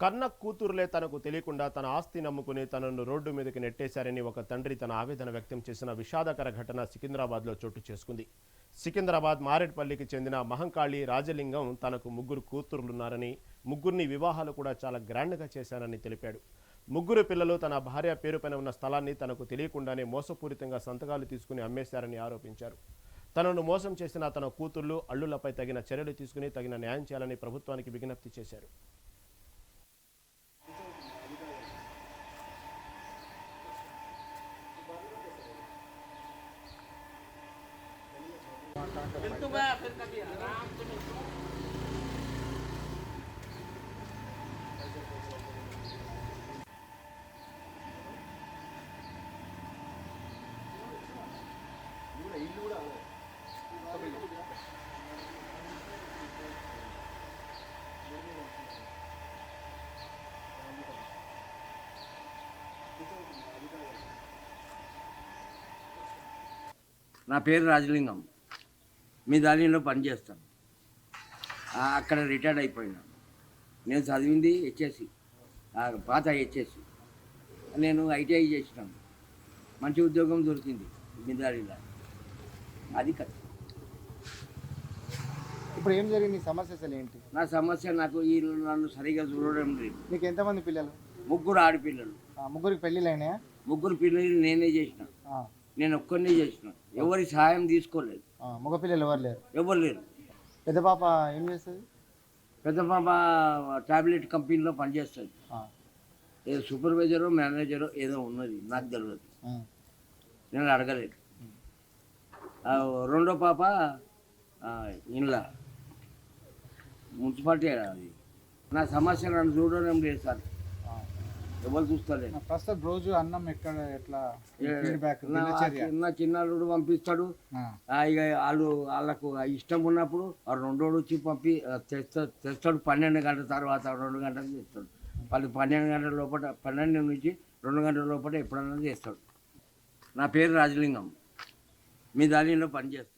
కన్న కూతురులే తనకు తెలియకుండా తన ఆస్తి నమ్ముకుని తనను రోడ్డు మీదకి నెట్టేశారని ఒక తండ్రి తన ఆవేదన వ్యక్తం చేసిన విషాదకర ఘటన సికింద్రాబాద్లో చోటు చేసుకుంది. సికింద్రాబాద్ మారేడ్పల్లికి చెందిన మహంకాళి రాజలింగం తనకు ముగ్గురు కూతురులున్నారని, ముగ్గురిని వివాహాలు కూడా చాలా గ్రాండ్గా చేశానని తెలిపాడు. ముగ్గురు పిల్లలు తన భార్య పేరుపైన ఉన్న స్థలాన్ని తనకు తెలియకుండానే మోసపూరితంగా సంతకాలు తీసుకుని అమ్మేశారని ఆరోపించారు. తనను మోసం చేసిన తన కూతుళ్లు, అల్లులపై తగిన చర్యలు తీసుకుని తగిన న్యాయం చేయాలని ప్రభుత్వానికి విజ్ఞప్తి చేశారు. నా పేరు రాజలింగం. మీ దానిలో పనిచేస్తాను. అక్కడ రిటైర్డ్ అయిపోయినా. నేను చదివింది హెచ్ఎస్సి, పాత హెచ్ఎస్సి. నేను ఐటీఐ చేసినాను. మంచి ఉద్యోగం దొరికింది మీ దానిలో. అది కథ. ఇప్పుడు ఏం జరిగింది? సమస్య అసలు ఏంటి? నా సమస్య, నాకు వీళ్ళు నన్ను సరిగా చూడడం లేదు. నీకు ఎంతమంది పిల్లలు? ముగ్గురు ఆడపిల్లలు. ముగ్గురికి పెళ్ళిళ్ళు అయినాయా? ముగ్గురు పిల్లలు నేనే చేసిన. నేను ఒక్కరినే చేసిన. ఎవరి సహాయం తీసుకోలేదు. మగ పిల్లలు ఎవరు లేరు? ఎవరు లేరు. పెద్ద పాప ఏం చేస్తుంది? పెద్ద పాప టాబ్లెట్ కంపెనీలో పనిచేస్తుంది. ఏదో సూపర్వైజరో మేనేజరో ఏదో ఉన్నది, నాకు తెలియదు. నేను అడగలేదు. రెండో పాప ఇంట్లో మున్సిపాలిటీ. అది నా సమస్య. నన్ను చూడడం లేదు సార్. ఎవరు చూస్తలేదు. ప్రస్తుతం రోజు అన్నం ఎక్కడ ఎట్లా? నా చిన్నాడు పంపిస్తాడు. ఇక వాళ్ళకు ఇష్టం ఉన్నప్పుడు రెండోడు వచ్చి తెస్తాడు. 12 గంటల తర్వాత 2 గంటలకు తెస్తాడు. 12 గంటల లోపల, 12 నుంచి 2 గంటల లోపల ఎప్పుడన్నా చేస్తాడు. నా పేరు రాజలింగం. మీ దానిలో పనిచేస్తాను.